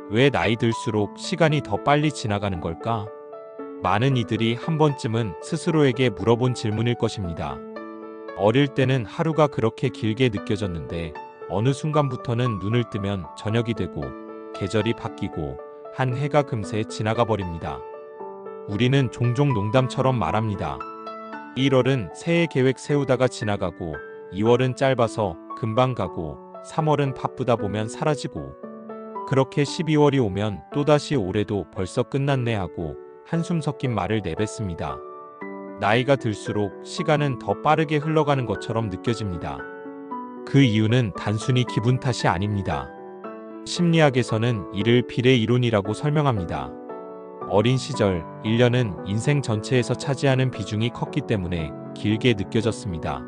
왜 나이 들수록 시간이 더 빨리 지나가는 걸까? 많은 이들이 한 번쯤은 스스로에게 물어본 질문일 것입니다. 어릴 때는 하루가 그렇게 길게 느껴졌는데 어느 순간부터는 눈을 뜨면 저녁이 되고 계절이 바뀌고 한 해가 금세 지나가 버립니다. 우리는 종종 농담처럼 말합니다. 1월은 새해 계획 세우다가 지나가고 2월은 짧아서 금방 가고 3월은 바쁘다 보면 사라지고 그렇게 12월이 오면 또다시 올해도 벌써 끝났네 하고 한숨 섞인 말을 내뱉습니다. 나이가 들수록 시간은 더 빠르게 흘러가는 것처럼 느껴집니다. 그 이유는 단순히 기분 탓이 아닙니다. 심리학에서는 이를 비례 이론이라고 설명합니다. 어린 시절 1년은 인생 전체에서 차지하는 비중이 컸기 때문에 길게 느껴졌습니다.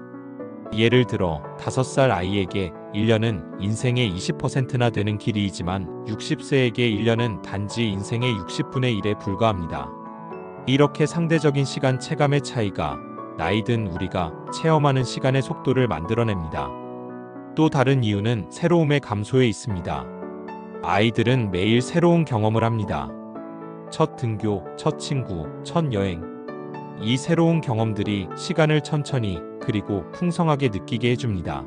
예를 들어 5살 아이에게 1년은 인생의 20%나 되는 길이이지만 60세에게 1년은 단지 인생의 60분의 1에 불과합니다. 이렇게 상대적인 시간 체감의 차이가 나이 든 우리가 체험하는 시간의 속도를 만들어냅니다. 또 다른 이유는 새로움의 감소에 있습니다. 아이들은 매일 새로운 경험을 합니다. 첫 등교, 첫 친구, 첫 여행. 이 새로운 경험들이 시간을 천천히 그리고 풍성하게 느끼게 해줍니다.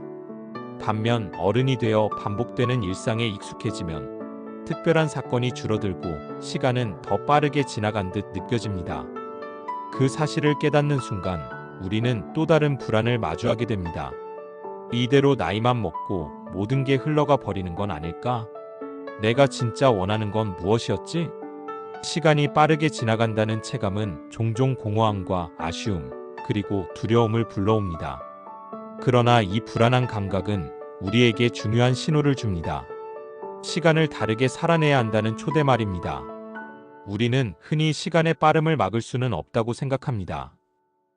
반면 어른이 되어 반복되는 일상에 익숙해지면 특별한 사건이 줄어들고 시간은 더 빠르게 지나간 듯 느껴집니다. 그 사실을 깨닫는 순간 우리는 또 다른 불안을 마주하게 됩니다. 이대로 나이만 먹고 모든 게 흘러가 버리는 건 아닐까? 내가 진짜 원하는 건 무엇이었지? 시간이 빠르게 지나간다는 체감은 종종 공허함과 아쉬움, 그리고 두려움을 불러옵니다. 그러나 이 불안한 감각은 우리에게 중요한 신호를 줍니다. 시간을 다르게 살아내야 한다는 초대말입니다. 우리는 흔히 시간의 빠름을 막을 수는 없다고 생각합니다.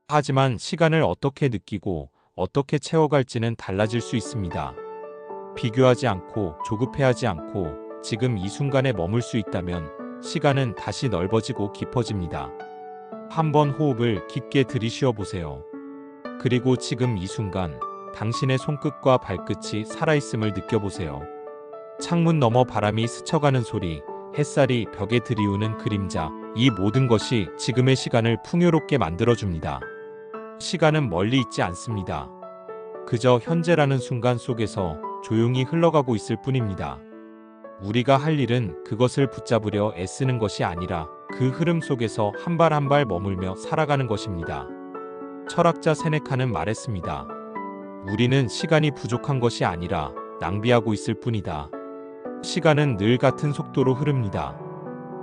하지만 시간을 어떻게 느끼고 어떻게 채워갈지는 달라질 수 있습니다. 비교하지 않고 조급해하지 않고 지금 이 순간에 머물 수 있다면 시간은 다시 넓어지고 깊어집니다. 한번 호흡을 깊게 들이쉬어 보세요. 그리고 지금 이 순간 당신의 손끝과 발끝이 살아있음을 느껴보세요. 창문 너머 바람이 스쳐가는 소리, 햇살이 벽에 들이우는 그림자, 이 모든 것이 지금의 시간을 풍요롭게 만들어줍니다. 시간은 멀리 있지 않습니다. 그저 현재라는 순간 속에서 조용히 흘러가고 있을 뿐입니다. 우리가 할 일은 그것을 붙잡으려 애쓰는 것이 아니라 그 흐름 속에서 한 발 한 발 머물며 살아가는 것입니다. 철학자 세네카는 말했습니다. 우리는 시간이 부족한 것이 아니라 낭비하고 있을 뿐이다. 시간은 늘 같은 속도로 흐릅니다.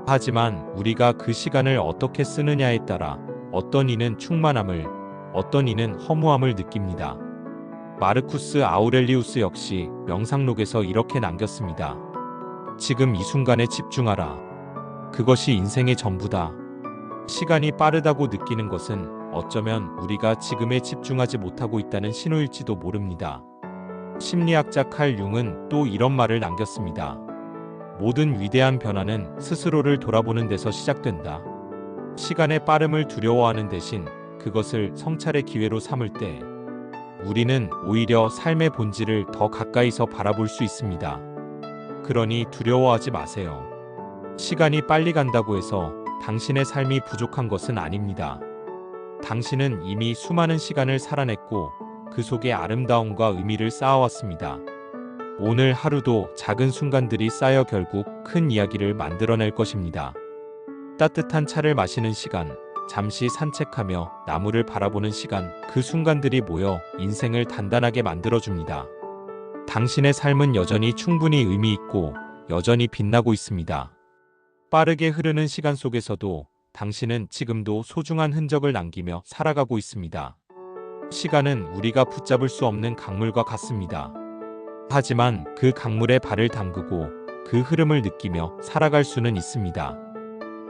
하지만 우리가 그 시간을 어떻게 쓰느냐에 따라 어떤 이는 충만함을, 어떤 이는 허무함을 느낍니다. 마르쿠스 아우렐리우스 역시 명상록에서 이렇게 남겼습니다. 지금 이 순간에 집중하라. 그것이 인생의 전부다. 시간이 빠르다고 느끼는 것은 어쩌면 우리가 지금에 집중하지 못하고 있다는 신호일지도 모릅니다. 심리학자 칼 융은 또 이런 말을 남겼습니다. 모든 위대한 변화는 스스로를 돌아보는 데서 시작된다. 시간의 빠름을 두려워하는 대신 그것을 성찰의 기회로 삼을 때 우리는 오히려 삶의 본질을 더 가까이서 바라볼 수 있습니다. 그러니 두려워하지 마세요. 시간이 빨리 간다고 해서 당신의 삶이 부족한 것은 아닙니다. 당신은 이미 수많은 시간을 살아냈고 그 속에 아름다움과 의미를 쌓아왔습니다. 오늘 하루도 작은 순간들이 쌓여 결국 큰 이야기를 만들어낼 것입니다. 따뜻한 차를 마시는 시간, 잠시 산책하며 나무를 바라보는 시간, 그 순간들이 모여 인생을 단단하게 만들어줍니다. 당신의 삶은 여전히 충분히 의미 있고 여전히 빛나고 있습니다. 빠르게 흐르는 시간 속에서도 당신은 지금도 소중한 흔적을 남기며 살아가고 있습니다. 시간은 우리가 붙잡을 수 없는 강물과 같습니다. 하지만 그 강물에 발을 담그고 그 흐름을 느끼며 살아갈 수는 있습니다.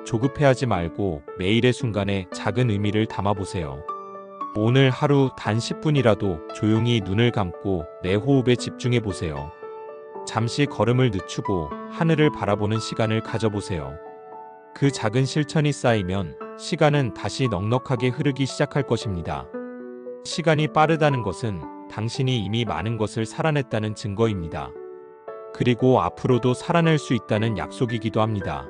조급해하지 말고 매일의 순간에 작은 의미를 담아보세요. 오늘 하루 단 10분이라도 조용히 눈을 감고 내 호흡에 집중해 보세요. 잠시 걸음을 늦추고 하늘을 바라보는 시간을 가져보세요. 그 작은 실천이 쌓이면 시간은 다시 넉넉하게 흐르기 시작할 것입니다. 시간이 빠르다는 것은 당신이 이미 많은 것을 살아냈다는 증거입니다. 그리고 앞으로도 살아낼 수 있다는 약속이기도 합니다.